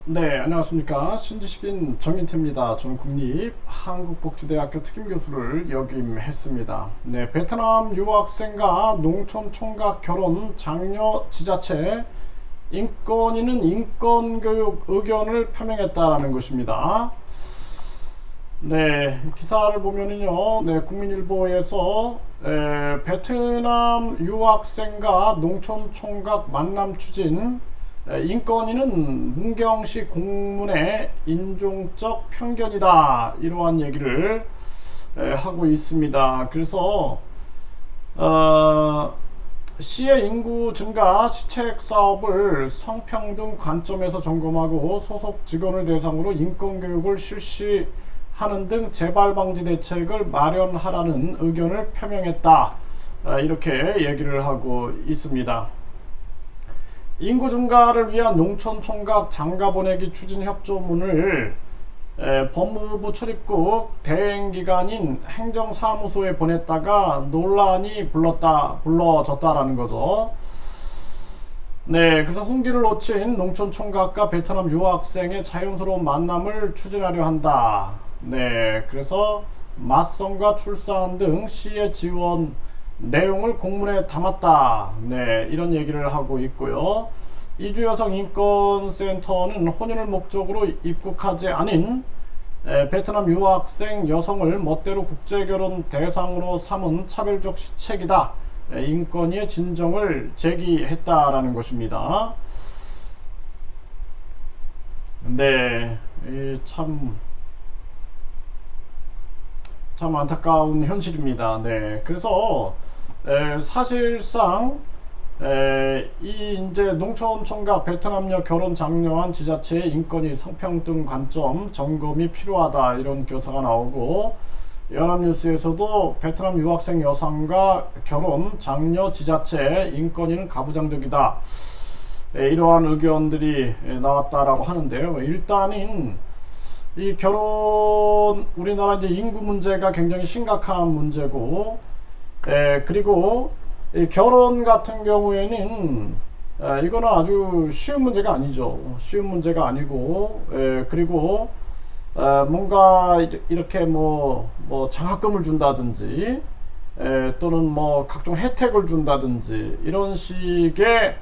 네, 안녕하십니까. 신지식인 정인태입니다. 저는 국립한국복지대학교 특임교수를 역임했습니다. 네, 베트남 유학생과 농촌 총각 결혼 장려 지자체 인권위는 인권교육 의견을 표명했다라는 것입니다. 네, 기사를 보면은요, 네, 국민일보에서 베트남 유학생과 농촌 총각 만남 추진, 인권위는 문경시 공문의 인종적 편견이다, 이러한 얘기를 하고 있습니다. 그래서 시의 인구 증가 시책 사업을 성평등 관점에서 점검하고 소속 직원을 대상으로 인권교육을 실시하는 등 재발 방지 대책을 마련하라는 의견을 표명했다, 이렇게 얘기를 하고 있습니다. 인구 증가를 위한 농촌 총각 장가 보내기 추진 협조문을 법무부 출입국 대행기관인 행정사무소에 보냈다가 논란이 불러졌다라는 거죠. 네, 그래서 홍기를 놓친 농촌 총각과 베트남 유학생의 자연스러운 만남을 추진하려 한다. 네, 그래서 맞선과 출산 등 시의 지원 내용을 공문에 담았다. 네, 이런 얘기를 하고 있고요. 이주여성인권센터는 혼인을 목적으로 입국하지 않은 베트남 유학생 여성을 멋대로 국제결혼 대상으로 삼은 차별적 시책이다, 인권위의 진정을 제기했다라는 것입니다. 네, 참 안타까운 현실입니다. 네, 그래서 사실상 이 이제 농촌 총각 베트남녀 결혼 장려한 지자체의 인권위 성평등 관점 점검이 필요하다, 이런 교사가 나오고, 연합뉴스에서도 베트남 유학생 여성과 결혼 장려 지자체 인권위는 가부장적이다, 이러한 의견들이 나왔다라고 하는데요. 일단은 이 결혼, 우리나라 이제 인구 문제가 굉장히 심각한 문제고, 그리고 이 결혼 같은 경우에는 이거는 아주 쉬운 문제가 아니죠. 쉬운 문제가 아니고, 그리고 뭔가 이렇게 뭐 장학금을 준다든지, 또는 뭐 각종 혜택을 준다든지 이런 식의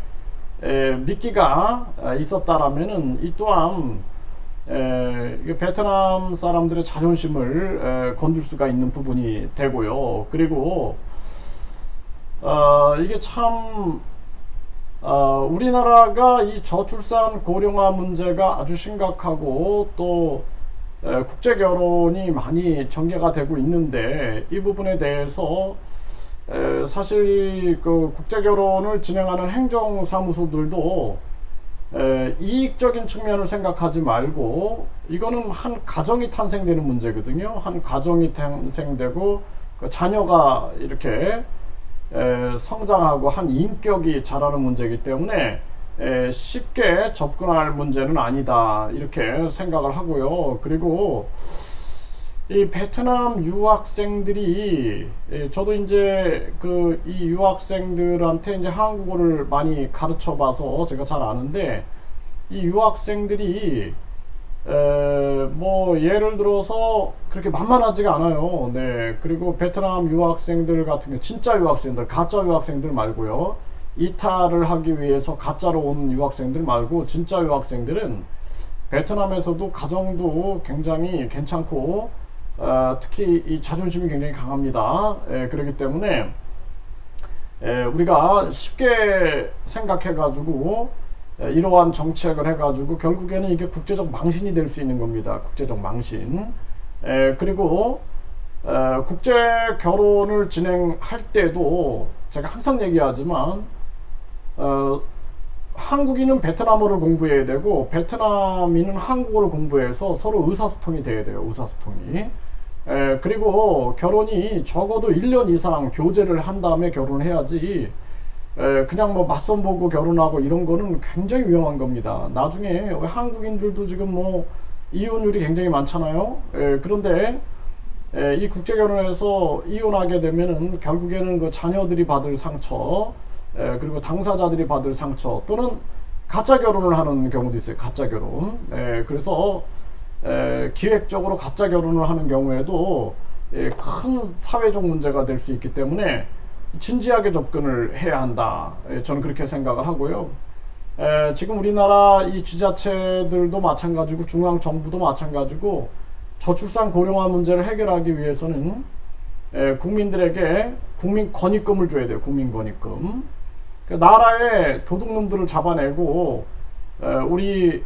미끼가 있었다라면은 이 또한 베트남 사람들의 자존심을 건들 수가 있는 부분이 되고요. 그리고 이게 참 우리나라가 이 저출산 고령화 문제가 아주 심각하고, 또 국제 결혼이 많이 전개가 되고 있는데, 이 부분에 대해서 사실 그 국제 결혼을 진행하는 행정사무소들도 이익적인 측면을 생각하지 말고, 이거는 한 가정이 탄생되는 문제거든요. 한 가정이 탄생되고 그 자녀가 이렇게 성장하고 한 인격이 자라는 문제이기 때문에 쉽게 접근할 문제는 아니다, 이렇게 생각을 하고요. 그리고 이 베트남 유학생들이, 저도 이제 그 이 유학생들한테 이제 한국어를 많이 가르쳐 봐서 제가 잘 아는데, 이 유학생들이 뭐 예를 들어서 그렇게 만만하지가 않아요. 네, 그리고 베트남 유학생들 같은 경우 진짜 유학생들, 가짜 유학생들 말고요, 이탈을 하기 위해서 가짜로 온 유학생들 말고, 진짜 유학생들은 베트남에서도 가정도 굉장히 괜찮고, 특히 이 자존심이 굉장히 강합니다. 그렇기 때문에 우리가 쉽게 생각해 가지고 이러한 정책을 해가지고 결국에는 이게 국제적 망신이 될 수 있는 겁니다. 국제적 망신. 그리고 국제 결혼을 진행할 때도 제가 항상 얘기하지만, 한국인은 베트남어를 공부해야 되고 베트남인은 한국어를 공부해서 서로 의사소통이 돼야 돼요. 의사소통이. 그리고 결혼이 적어도 1년 이상 교제를 한 다음에 결혼을 해야지, 그냥 뭐 맞선 보고 결혼하고 이런 거는 굉장히 위험한 겁니다. 나중에 한국인들도 지금 뭐 이혼율이 굉장히 많잖아요. 그런데 이 국제 결혼에서 이혼하게 되면은 결국에는 그 자녀들이 받을 상처, 그리고 당사자들이 받을 상처, 또는 가짜 결혼을 하는 경우도 있어요. 가짜 결혼. 그래서 기획적으로 가짜 결혼을 하는 경우에도 큰 사회적 문제가 될 수 있기 때문에 진지하게 접근을 해야 한다. 저는 그렇게 생각을 하고요. 지금 우리나라 이 지자체들도 마찬가지고 중앙정부도 마찬가지고 저출산 고령화 문제를 해결하기 위해서는 국민들에게 국민권익금을 줘야 돼요. 국민권익금. 나라의 도둑놈들을 잡아내고 우리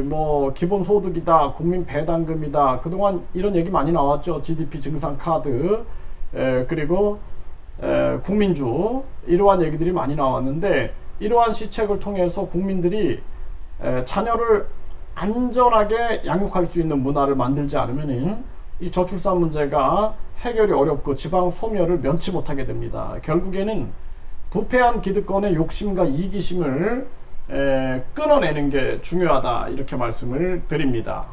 뭐 기본소득이다, 국민배당금이다, 그동안 이런 얘기 많이 나왔죠. GDP 증상 카드, 그리고 국민주, 이러한 얘기들이 많이 나왔는데, 이러한 시책을 통해서 국민들이 자녀를 안전하게 양육할 수 있는 문화를 만들지 않으면 이 저출산 문제가 해결이 어렵고 지방 소멸을 면치 못하게 됩니다. 결국에는 부패한 기득권의 욕심과 이기심을 끊어내는 게 중요하다, 이렇게 말씀을 드립니다.